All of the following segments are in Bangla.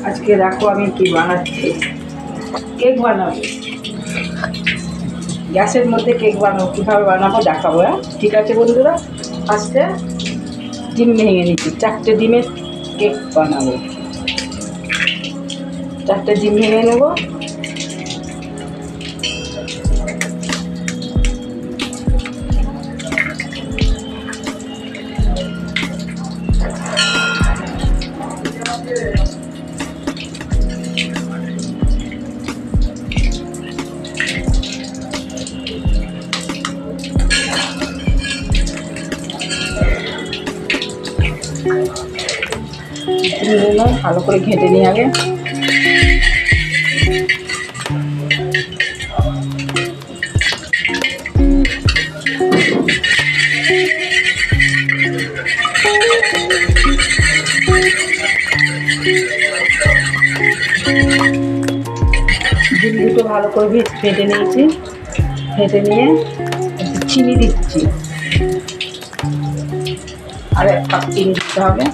আজকে দেখো আমি কি বানাচ্ছি, কেক বানাবো। গ্যাসের মধ্যে কেক বানাবো, কীভাবে বানাবো দেখাবো। হ্যাঁ ঠিক আছে বন্ধুরা, ফার্স্টে ডিম ভেঙে নিচ্ছি, 4টে ডিমের কেক বানাবো। 4টে ডিম ভেঙে নেবো। ভালো করে ঘেঁটে নিই আগে। ডিম দুটো ভালো করে ফেটে নিয়েছি। ফেটে নিয়ে চিনি দিচ্ছি, আর 1 কাপ চিনি দিতে হবে।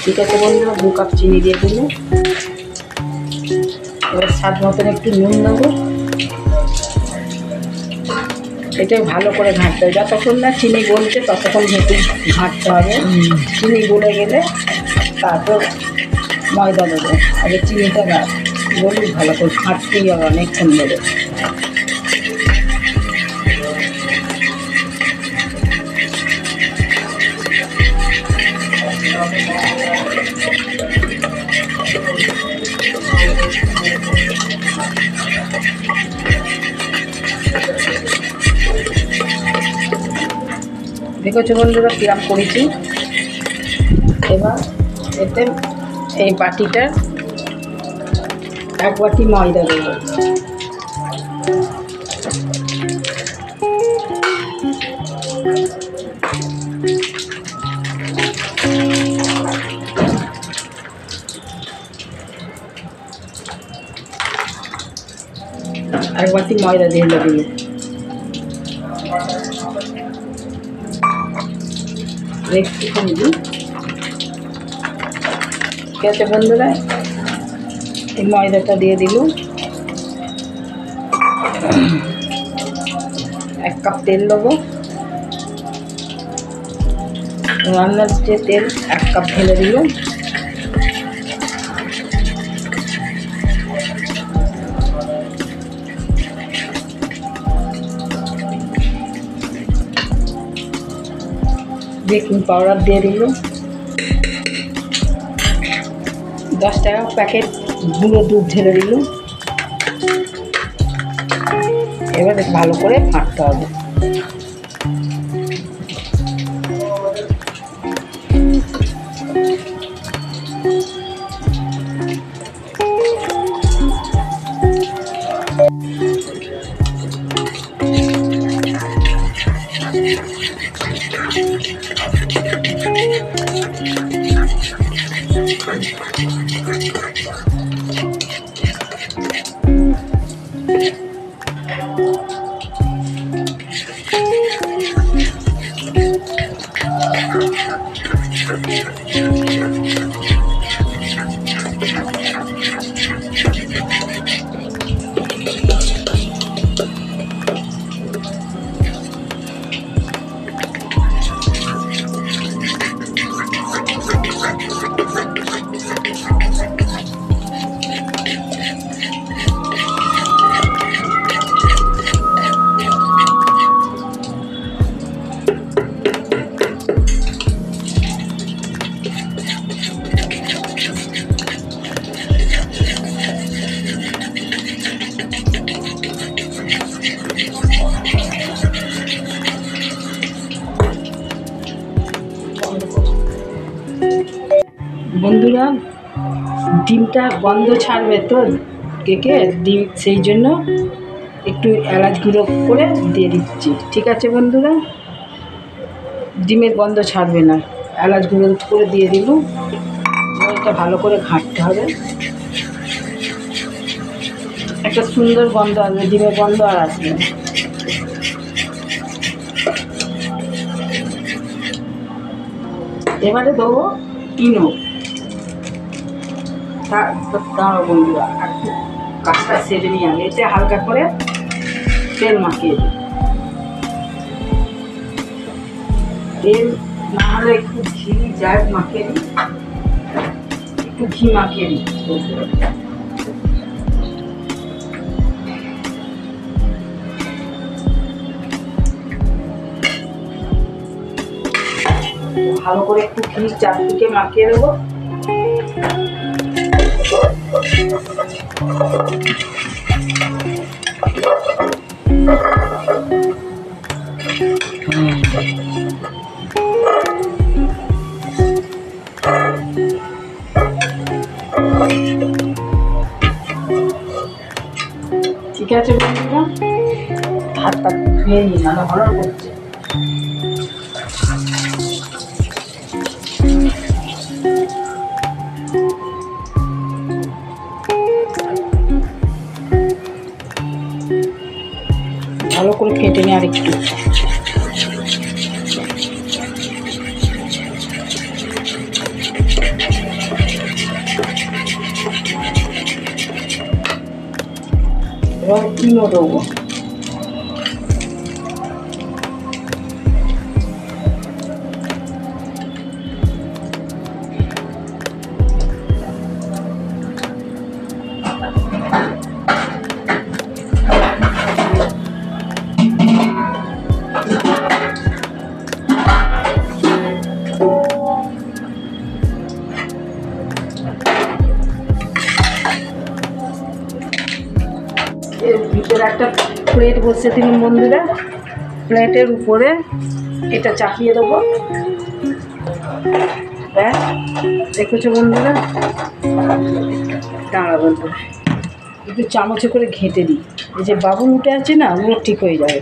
ঠিক আছে বন্ধুরা, 2 কাপ চিনি দিয়ে দিল। এবার স্বাদ মতন একটু নুন নেবো। এটা ভালো করে ঘাঁটতে হবে, যতক্ষণ না চিনি গলছে ততক্ষণ ঘাঁটতে হবে। চিনি গলে গেলে তারপর ময়দা দেবো। আগে চিনিটা গলি ভালো করে ঘাঁটতেই হবে অনেকক্ষণ ধরে। দেখেছো বন্ধুরা কিরাম করেছি। এবার এতে এই বাটিটার 1 বাটি ময়দা দেবো। এক বাটি ময়দা দিয়ে দিল। একটুখানি দিই। ঠিক আছে বন্ধুরা, এই ময়দাটা দিয়ে দিল। 1 কাপ তেল দেবো। রান্নার যে তেল 1 কাপ ঢেলে দিল। বেকিং পাউডার দিয়ে দিল। 10 টাকা প্যাকেট গুঁড়ো দুধ ঢেলে দিল। এবার ভালো করে ফাটতে হবে। বন্ধুরা ডিমটা গন্ধ ছাড়বে তো কেকে, ডিম সেই জন্য একটু এলাচ গুঁড়ো করে দিয়ে দিচ্ছি। ঠিক আছে বন্ধুরা, ডিমের গন্ধ ছাড়বে না, এলাচ গুঁড়ো করে দিয়ে দিল। এটা ভালো করে ঘাঁটতে হবে, একটা সুন্দর গন্ধ আসবে, ডিমের গন্ধ আর আসবে না। এবারে দেবো ইনো। দাঁড়ো বন্ধুরা, একটু কাজটা সেরে নিয়ে আগে এতে হালকা করে তেল মাখিয়ে দিই। তেল না হলে একটু ঘি যায় মাখিয়ে দিই, একটু ঘি মাখিয়ে দিই। ভালো করে একটু ঘি চারদিকে মাখিয়ে দেবো। ঠিক আছে বন্ধুরা, হাতটা ধুয়ে নিই, নাহলে ভালো করছে। ভালো করে কেটে নিই আর একটু। এবার কিনো দেবো। ভিতরে একটা প্লেট বসিয়ে দিলাম বন্ধুরা, প্লেটের উপরে এটা চাপিয়ে দেবো। ব্যাস, দেখেছো বন্ধুরা। দাঁড়া বন্ধুরা, একটু চামচে করে ঘেঁটে দিই, এই যে বাবুল উঠে আছে না, ওগুলো ঠিক হয়ে যাবে।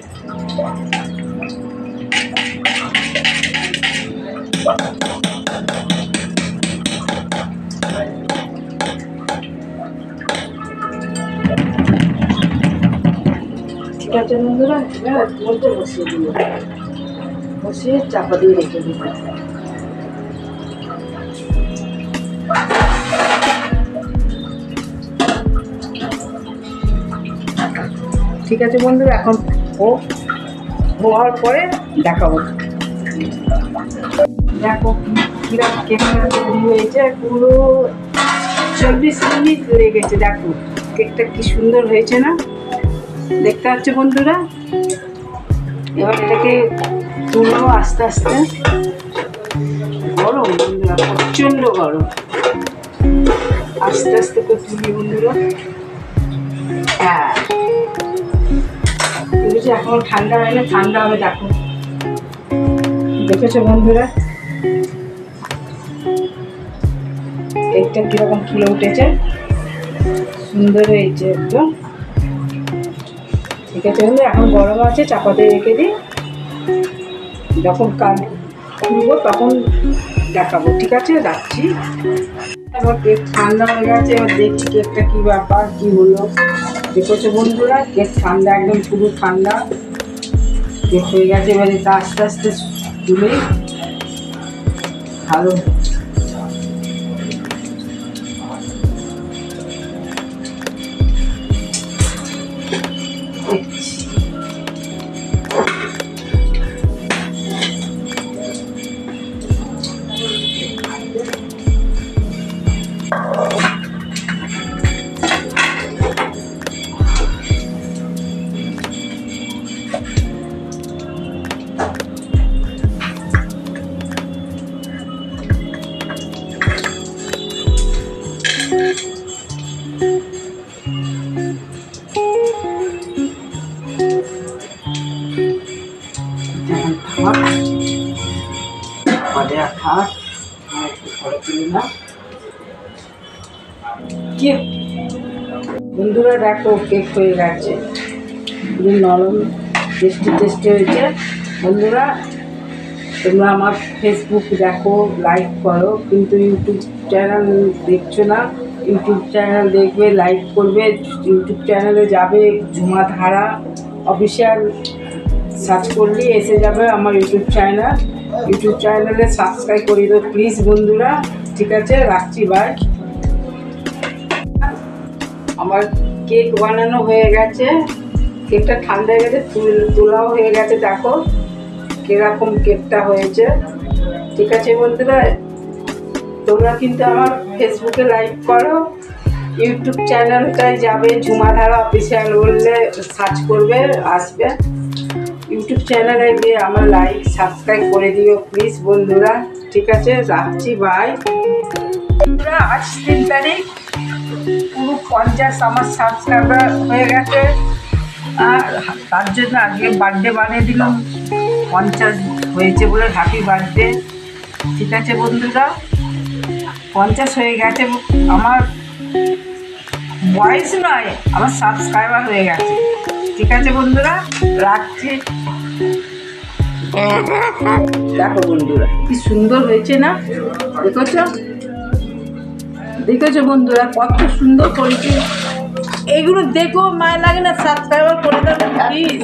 ঠিক আছে বন্ধুরা, মধ্যে বসিয়ে দিল, বসিয়ে চাপা দিয়ে রেখে দিই। ঠিক আছে বন্ধুরা, এখন হওয়ার পরে দেখাবো। দেখো কিরকম কেকটা তৈরি হয়েছে, পুরো 40 মিনিট লেগেছে। দেখো কেকটা কি সুন্দর হয়েছে না, দেখতে পাচ্ছ বন্ধুরা। এবার এটাকে তুলবো আস্তে আস্তে। গরম বন্ধুরা, প্রচণ্ড গরম। আস্তে আস্তে করে তুলি বন্ধুরা। হ্যাঁ, তুলেছি, এখন ঠান্ডা হয় না, ঠান্ডা হবে। দেখো, দেখেছো বন্ধুরা কেকটা কিরকম ফুলে উঠেছে, সুন্দর হয়েছে একদম। ঠিক আছে বন্ধু, এখন গরম আছে, চাপাতে রেখে দিই। যখন খুলবো তখন দেখাবো। ঠিক আছে, রাখছি। এবার কেক ঠান্ডা হয়ে গেছে, এবার দেখছি কেকটা কী ব্যাপার, কী হলো। দেখেছো বন্ধুরা, কেক ঠান্ডা, একদম পুরো ঠান্ডা কেক হয়ে গেছে। এবার এটা আস্তে আস্তে তুলে ভালো বন্ধুরা। দেখো কেক হয়ে গেছে, পুরো নরম, টেস্টি টেস্টি হয়েছে। বন্ধুরা, তোমরা আমার ফেসবুক দেখো, লাইক করো, কিন্তু ইউটিউব চ্যানেল দেখছো না। ইউটিউব চ্যানেল দেখবে, লাইক করবে। ইউটিউব চ্যানেলে যাবে, ঝুমা ধারা অফিসিয়াল সার্চ করলেই এসে যাবে আমার ইউটিউব চ্যানেল। ইউটিউব চ্যানেলে সাবস্ক্রাইব করে দিও প্লিজ বন্ধুরা। ঠিক আছে, রাখছি, বাই। আমার কেক বানানো হয়ে গেছে, কেকটা ঠান্ডা হয়ে গেছে, তোলাও হয়ে গেছে। দেখো কিরকম কেকটা হয়েছে। ঠিক আছে বন্ধুরা, তোমরা কিন্তু আমার ফেসবুকে লাইক করো, ইউটিউব চ্যানেলটায় যাবে ঝুমাধারা অফিসিয়াল বললে সার্চ করবে, আসবে। ইউটিউব চ্যানেলে গিয়ে আমার লাইক সাবস্ক্রাইব করে দিও প্লিজ বন্ধুরা। ঠিক আছে, রাখছি, বাই। বন্ধুরা আজ 3 তারিখ, পুরো 50 আমার সাবস্ক্রাইবার হয়ে গেছে, আর তার জন্য আজকে বার্থডে বানিয়ে দিলাম। 50 হয়েছে বলে হ্যাপি বার্থডে। ঠিক আছে বন্ধুরা, 50 হয়ে গেছে, আমার বয়স নয়, আমার সাবস্ক্রাইবার হয়ে গেছে। ঠিক আছে বন্ধুরা, রাখছি। দেখো বন্ধুরা কি সুন্দর হয়েছে না, দেখেছো? দেখেছো বন্ধুরা কত সুন্দর করেছে। এগুলো দেখো মায় লাগে না, সাবস্ক্রাইবার করে দেবে প্লিজ।